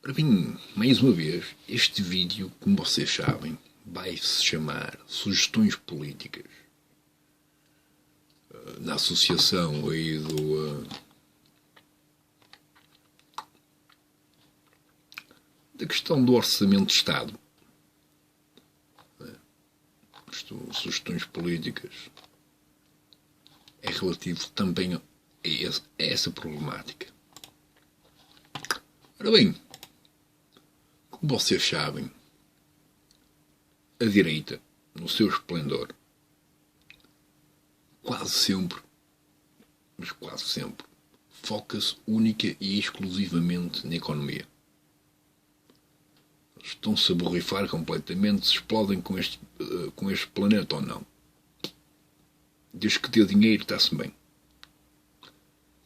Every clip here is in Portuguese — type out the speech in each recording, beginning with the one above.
Para mim, mais uma vez, este vídeo, como vocês sabem, vai-se chamar Sugestões Políticas. Na associação aí da questão do Orçamento de Estado. Sugestões políticas é relativo também a essa problemática. Ora bem, como vocês sabem, a direita, no seu esplendor, quase sempre, foca-se única e exclusivamente na economia. Estão-se a borrifar completamente se explodem com este planeta ou não. Desde que dê dinheiro, está-se bem.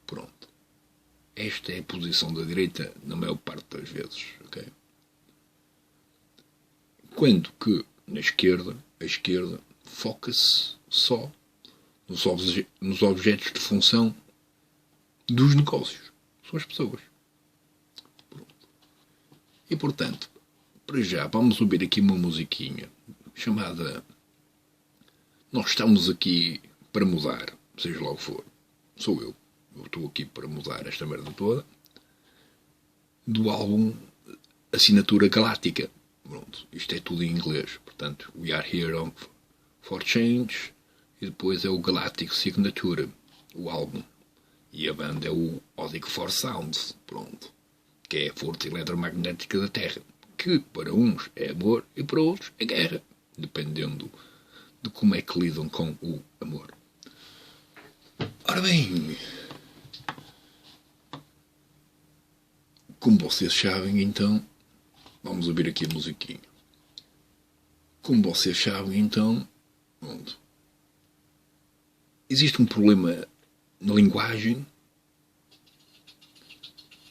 Pronto. Esta é a posição da direita na maior parte das vezes. Okay? Quando que, na esquerda, a esquerda foca-se só nos objetos de função dos negócios. São as pessoas. Pronto. E, portanto, para já, vamos ouvir aqui uma musiquinha chamada Nós Estamos Aqui para Mudar, seja lá o que for. Sou eu. Eu estou aqui para mudar esta merda toda. Do álbum Assinatura Galáctica. Pronto, isto é tudo em inglês. Portanto, We Are Here for Change. E depois é o Galactic Signature, o álbum. E a banda é o Odic Force Sounds. Pronto. Que é a força eletromagnética da Terra. Que para uns é amor e para outros é guerra, dependendo de como é que lidam com o amor. Ora bem, como vocês sabem, então, vamos ouvir aqui a musiquinha. Como vocês sabem, então, pronto, existe um problema na linguagem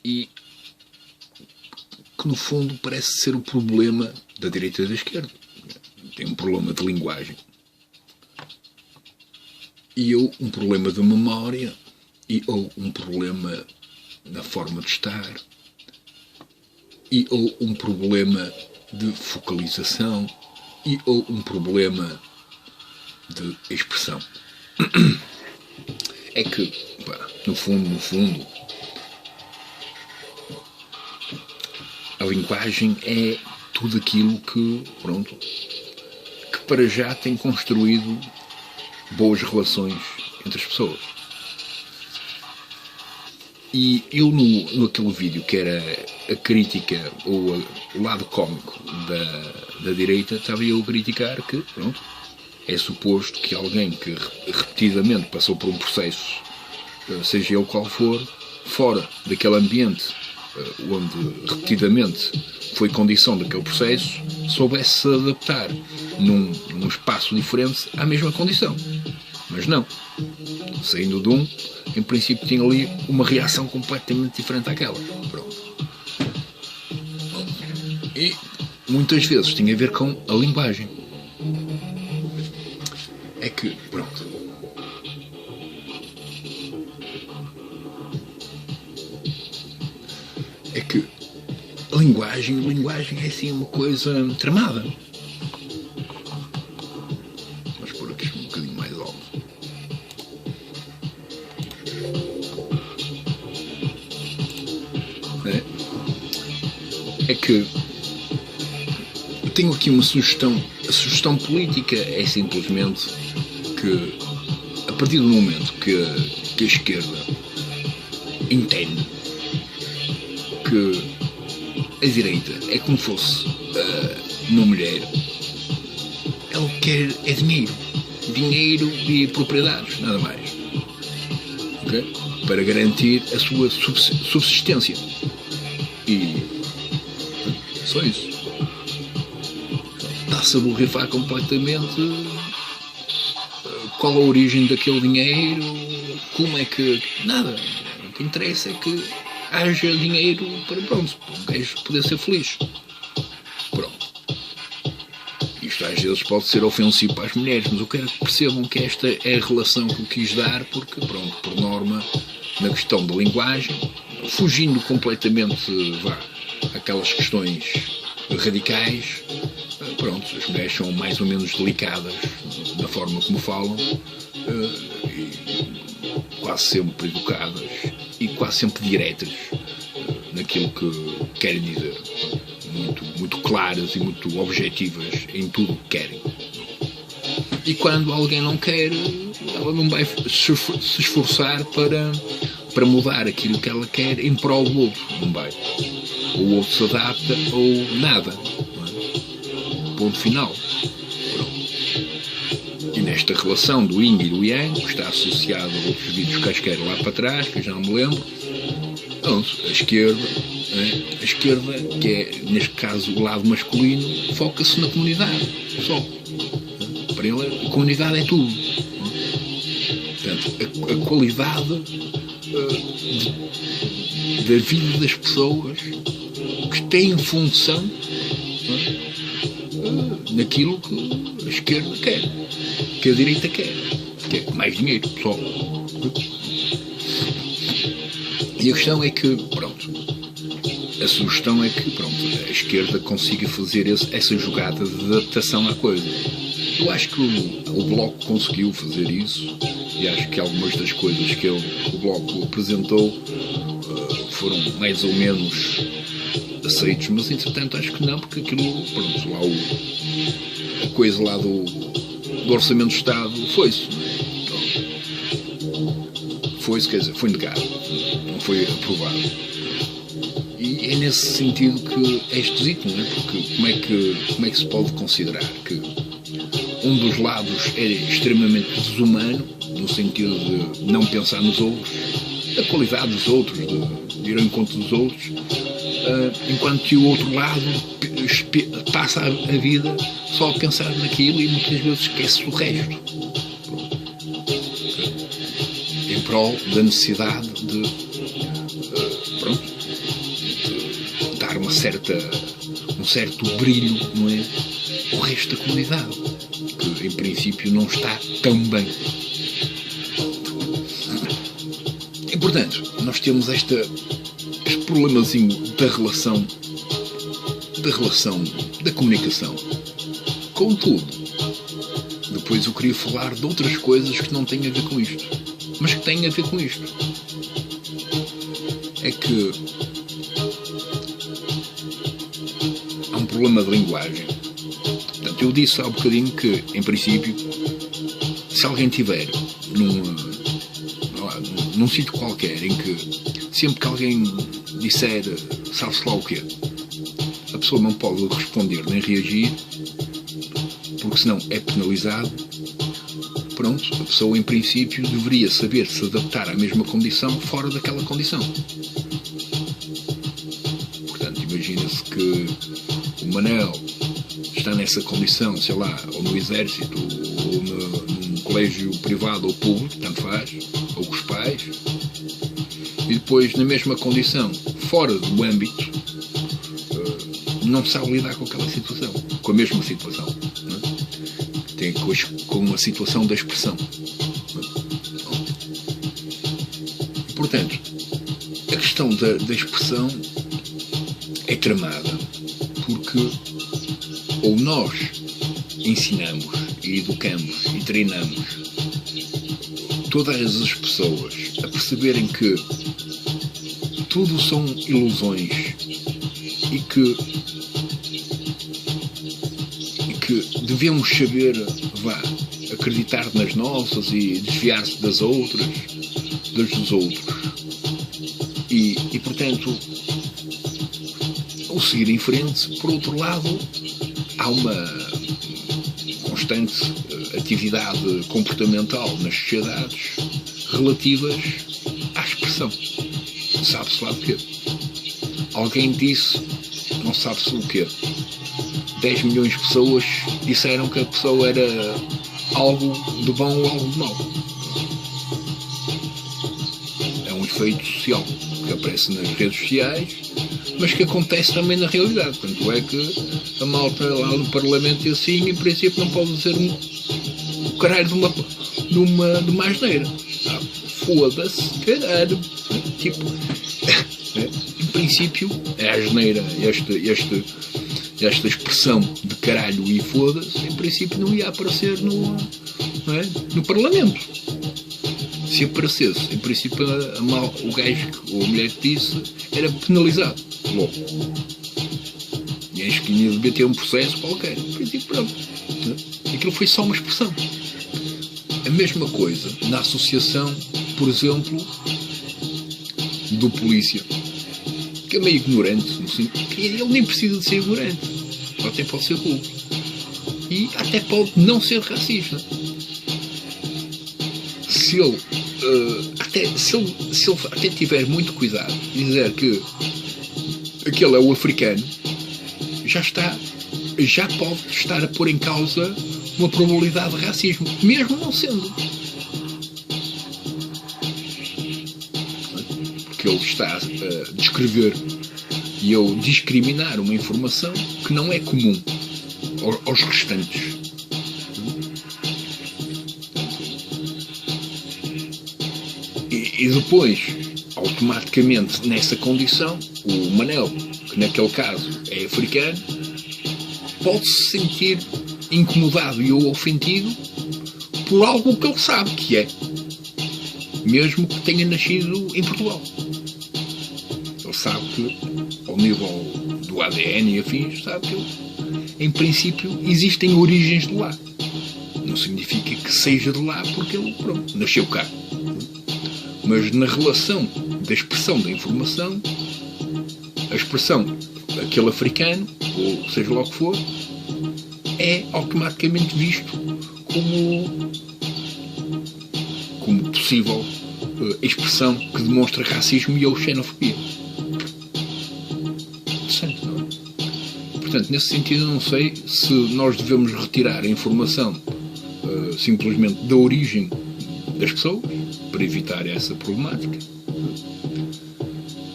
e que no fundo parece ser o problema da direita e da esquerda. Tem um problema de linguagem. E ou um problema de memória, e ou um problema na forma de estar, e ou um problema de focalização, e ou um problema de expressão. É que, pá, no fundo, a linguagem é tudo aquilo que, pronto, que para já tem construído boas relações entre as pessoas. E eu naquele vídeo que era a crítica ou o lado cómico da direita, estava eu a criticar que, pronto, é suposto que alguém que repetidamente passou por um processo, seja ele qual for, fora daquele ambiente onde repetidamente foi condição daquele processo, soubesse se adaptar num espaço diferente à mesma condição. Mas não. Saindo de um, em princípio tinha ali uma reação completamente diferente àquela. Pronto. E muitas vezes tinha a ver com a linguagem. É que, pronto. É que a linguagem é assim uma coisa tramada. Vamos pôr aqui um bocadinho mais alto. É que eu tenho aqui uma sugestão. A sugestão política é simplesmente que, a partir do momento que a esquerda entende que a direita é como fosse uma mulher, ela quer é dinheiro e propriedades, nada mais, okay? Para garantir a sua subsistência. E só isso. Está-se a borrifar completamente qual a origem daquele dinheiro, como é que... Nada. O que interessa é que haja dinheiro para, pronto, um gajo poder ser feliz. Pronto. Isto às vezes pode ser ofensivo para as mulheres, mas eu quero que percebam que esta é a relação que eu quis dar, porque, pronto, por norma, na questão da linguagem, fugindo completamente aquelas questões radicais, pronto, as mulheres são mais ou menos delicadas na forma como falam, e quase sempre educadas e quase sempre diretas naquilo que querem dizer, muito claras e muito objetivas em tudo o que querem. E quando alguém não quer, ela não vai se esforçar para mudar aquilo que ela quer em prol do outro, não vai. Ou o outro se adapta ou nada. Ponto final. E nesta relação do yin e do yang, que está associado a outros vídeos quaisquer lá para trás, que eu já não me lembro, pronto, a esquerda, que é, neste caso, o lado masculino, foca-se na comunidade, só. Para ele, a comunidade é tudo. Portanto, a qualidade da vida das pessoas que têm função naquilo que a esquerda quer, que a direita quer, que é mais dinheiro, só. E a questão é que, pronto, a sugestão é que, pronto, a esquerda consiga fazer essa jogada de adaptação à coisa. Eu acho que o Bloco conseguiu fazer isso, e acho que algumas das coisas que o Bloco apresentou foram mais ou menos aceitos, mas entretanto acho que não, porque aquilo, pronto, lá a coisa lá do Orçamento do Estado foi-se. Foi-se, quer dizer, foi negado, não foi aprovado. E é nesse sentido que é esquisito, não é? Porque como é que se pode considerar que um dos lados é extremamente desumano, no sentido de não pensar nos outros, da qualidade dos outros, de ir ao encontro dos outros, enquanto que o outro lado passa a vida só a pensar naquilo e muitas vezes esquece do resto. Em prol da necessidade de dar um certo brilho, não é? O resto da comunidade, que em princípio não está tão bem. E portanto, nós temos este problemazinho da relação, da comunicação. Contudo, depois eu queria falar de outras coisas que não têm a ver com isto, mas que têm a ver com isto. É que há um problema de linguagem. Portanto, eu disse há um bocadinho que, em princípio, se alguém tiver num sítio qualquer em que sempre que alguém disser sabe-se lá o quê, a pessoa não pode responder nem reagir, porque senão é penalizado. Pronto, a pessoa em princípio deveria saber se adaptar à mesma condição fora daquela condição. Portanto, imagina-se que o Manel está nessa condição, sei lá, ou no exército, ou num colégio privado ou público, tanto faz, ou com os pais, e depois na mesma condição, fora do âmbito, não sabe lidar com aquela situação, com a mesma situação, não é? Tem com a situação da expressão. E, portanto, a questão da expressão é tramada, porque ou nós ensinamos e educamos e treinamos todas as pessoas a perceberem que tudo são ilusões e que devemos saber, acreditar nas nossas e desviar-se das outras, dos outros. E portanto, ao seguir em frente, por outro lado, há uma constante atividade comportamental nas sociedades relativas à expressão. Sabe-se lá o quê? Alguém disse, não sabe-se o quê. 10 milhões de pessoas disseram que a pessoa era algo de bom ou algo de mau. É um efeito social que aparece nas redes sociais, mas que acontece também na realidade. Tanto é que a malta lá no Parlamento e assim, em princípio, não pode dizer o caralho de uma asneira. Foda-se, caralho. Tipo, em princípio, é a asneira, esta expressão de caralho e foda-se, em princípio não ia aparecer no Parlamento. Se aparecesse, em princípio, o gajo ou a mulher que disse era penalizado. Logo. E acho que devia ter um processo qualquer. Em princípio, pronto. Aquilo foi só uma expressão. A mesma coisa na associação, por exemplo, do polícia, que é meio ignorante, ele nem precisa de ser ignorante, até pode ser burro e até pode não ser racista. Se ele até tiver muito cuidado e dizer que aquele é o africano, já pode estar a pôr em causa uma probabilidade de racismo, mesmo não sendo. Porque ele está a descrever e eu discriminar uma informação que não é comum aos restantes. E depois, automaticamente, nessa condição, o Manel, que naquele caso é africano, pode-se sentir incomodado e ou ofendido por algo que ele sabe que é, mesmo que tenha nascido em Portugal. Ele sabe que, ao nível do ADN e afins, sabe que, em princípio, existem origens de lá. Não significa que seja de lá porque ele, pronto, nasceu cá. Mas na relação da expressão da informação, a expressão aquele africano, ou seja lá o que for, é automaticamente visto como possível expressão que demonstra racismo e ou xenofobia. Interessante, não é? Portanto, nesse sentido, eu não sei se nós devemos retirar a informação simplesmente da origem das pessoas para evitar essa problemática,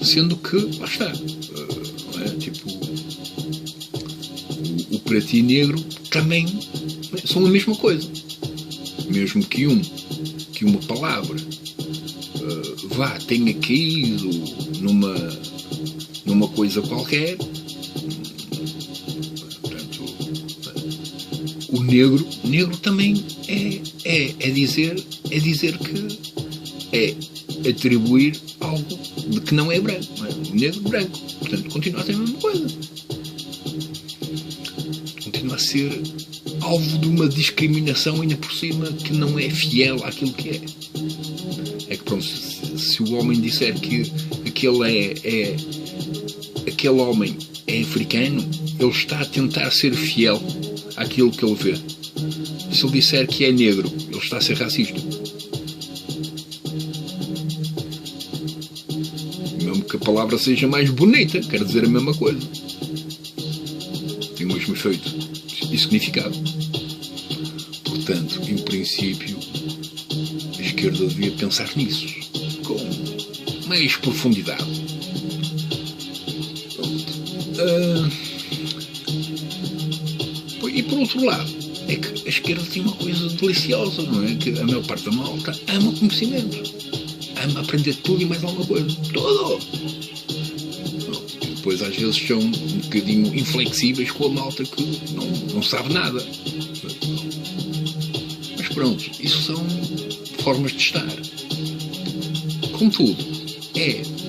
sendo que, lá está, tipo, o preto e negro também são a mesma coisa, mesmo que uma palavra tenha caído numa coisa qualquer. Portanto, o negro também é dizer que é atribuir algo de que não é branco, não é? O negro branco, portanto continua a ser a mesma coisa, continua a ser alvo de uma discriminação ainda por cima que não é fiel àquilo que é. É que pronto, se o homem disser que aquele homem é africano, ele está a tentar ser fiel àquilo que ele vê. Se ele disser que é negro, ele está a ser racista. Mesmo que a palavra seja mais bonita, quer dizer a mesma coisa. Tem o mesmo efeito e significado. Portanto, em princípio, a esquerda devia pensar nisso com mais profundidade. E por outro lado, é que a esquerda tem uma coisa deliciosa, não é? Que a maior parte da malta ama conhecimento, ama aprender tudo e mais alguma coisa, tudo. E depois às vezes são um bocadinho inflexíveis com a malta que não sabe nada. Mas pronto, isso são formas de estar. Contudo,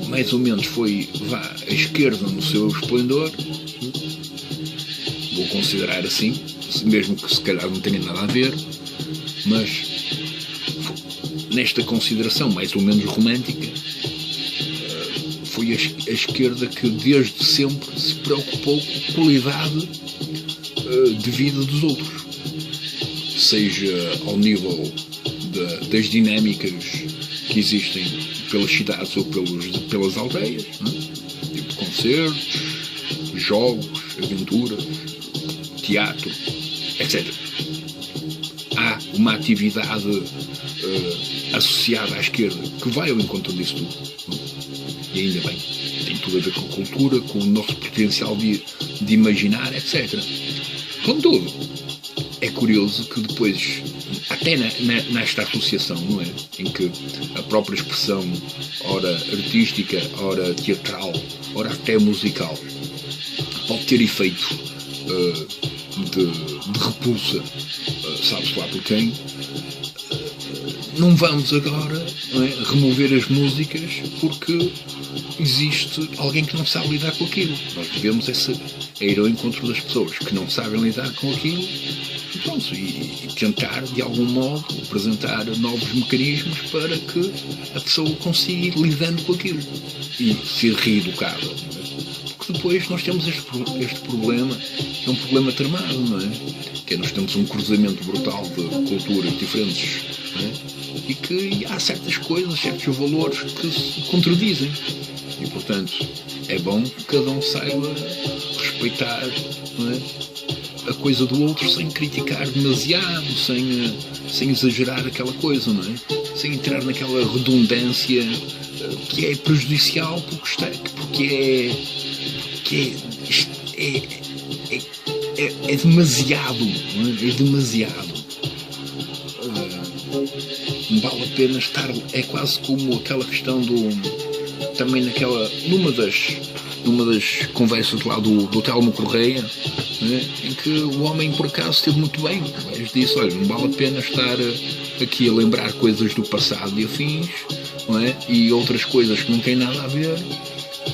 mais ou menos foi a esquerda no seu esplendor, vou considerar assim, mesmo que se calhar não tenha nada a ver, mas nesta consideração mais ou menos romântica, foi a esquerda que desde sempre se preocupou com a qualidade de vida dos outros, seja ao nível das dinâmicas que existem pelas cidades ou pelas aldeias, não é? Tipo concertos, jogos, aventuras, teatro, etc. Há uma atividade associada à esquerda que vai ao encontro disso tudo. E ainda bem, tem tudo a ver com a cultura, com o nosso potencial de imaginar, etc. Contudo, é curioso que depois, até nesta associação, não é? Em que a própria expressão, ora artística, ora teatral, ora até musical, pode ter efeito de repulsa, sabe-se lá por quem. Não vamos agora, não é, remover as músicas porque existe alguém que não sabe lidar com aquilo. Nós devemos ir ao encontro das pessoas que não sabem lidar com aquilo e, pronto, e tentar de algum modo apresentar novos mecanismos para que a pessoa consiga ir lidando com aquilo e ser reeducada. Porque depois nós temos este problema, que é um problema tramado, não é? Que é, nós temos um cruzamento brutal de culturas diferentes, não é? E que há certas coisas, certos valores que se contradizem. E, portanto, é bom que cada um saiba respeitar, não é, a coisa do outro sem criticar demasiado, sem exagerar aquela coisa, não é? Sem entrar naquela redundância que é prejudicial porque é demasiado, não é? É demasiado. Não vale a pena estar. É quase como aquela questão também numa das conversas lá do Telmo Correia, né, em que o homem por acaso esteve muito bem, mas disse, olha, não vale a pena estar aqui a lembrar coisas do passado e afins, não é? E outras coisas que não têm nada a ver,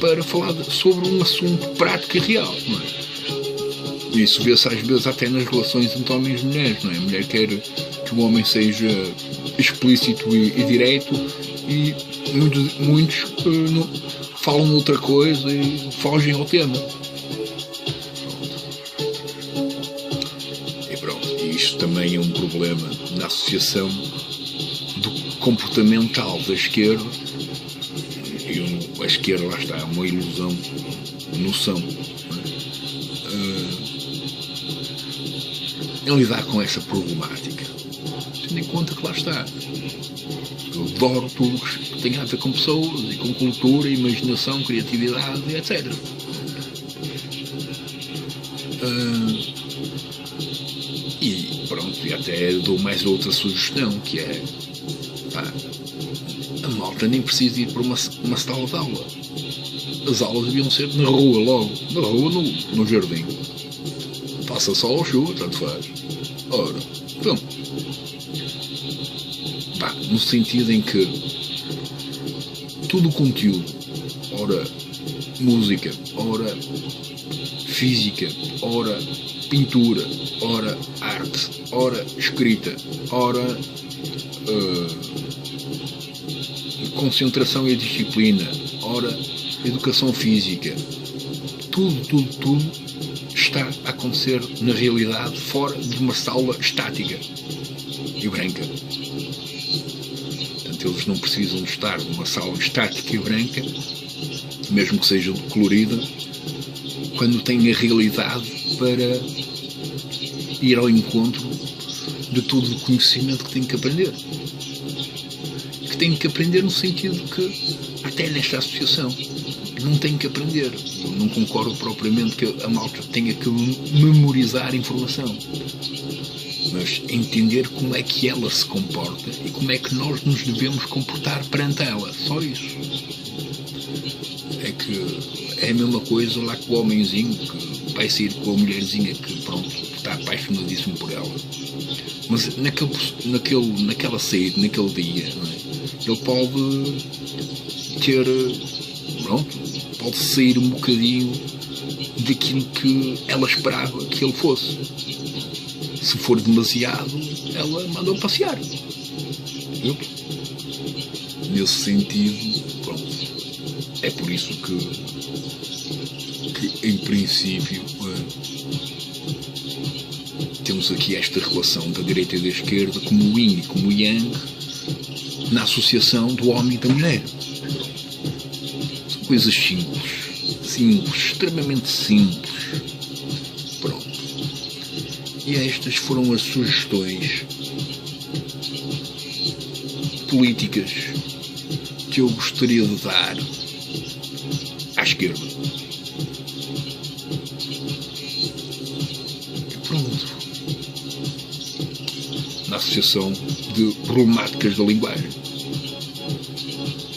para falar sobre um assunto prático e real, não é? Isso vê-se às vezes até nas relações entre homens e mulheres, não é? A mulher quer que o homem seja explícito e direto, e muitos falam outra coisa e fogem ao tema. E pronto, e isto também é um problema na associação do comportamental da esquerda, e a esquerda, lá está, é uma ilusão, noção, em lidar com essa problemática, tendo em conta que lá está, eu adoro tudo que tem a ver com pessoas e com cultura, imaginação, criatividade, etc. E pronto, e até dou mais outra sugestão, que é, pá, a malta nem precisa ir para uma sala de aula. As aulas deviam ser na rua logo, na rua, no jardim. Faça sol ou chuva, tanto faz. Ora, então, pá, no sentido em que todo o conteúdo, ora música, ora física, ora pintura, ora arte, ora escrita, ora concentração e disciplina, ora educação física, tudo está a acontecer na realidade fora de uma sala estática e branca. Portanto, eles não precisam de estar numa sala estática e branca, mesmo que seja colorida, quando têm a realidade para ir ao encontro de todo o conhecimento que têm que aprender. Que têm que aprender no sentido que, até nesta associação, não têm que aprender. Eu não concordo propriamente que a malta tenha que memorizar informação, mas entender como é que ela se comporta e como é que nós nos devemos comportar perante ela. Só isso. É que é a mesma coisa lá com o homenzinho que vai sair com a mulherzinha que, pronto, está apaixonadíssimo por ela. Mas naquela saída, naquele dia, não é? Ele pode ter, pronto, pode sair um bocadinho daquilo que ela esperava que ele fosse. Se for demasiado, ela manda-o passear. Viu? Nesse sentido, pronto, é por isso que em princípio, temos aqui esta relação da direita e da esquerda como o yin e como o yang na associação do homem e da mulher. São coisas simples, extremamente simples. Pronto. E estas foram as sugestões políticas que eu gostaria de dar à esquerda. E pronto. Na associação de problemáticas da linguagem.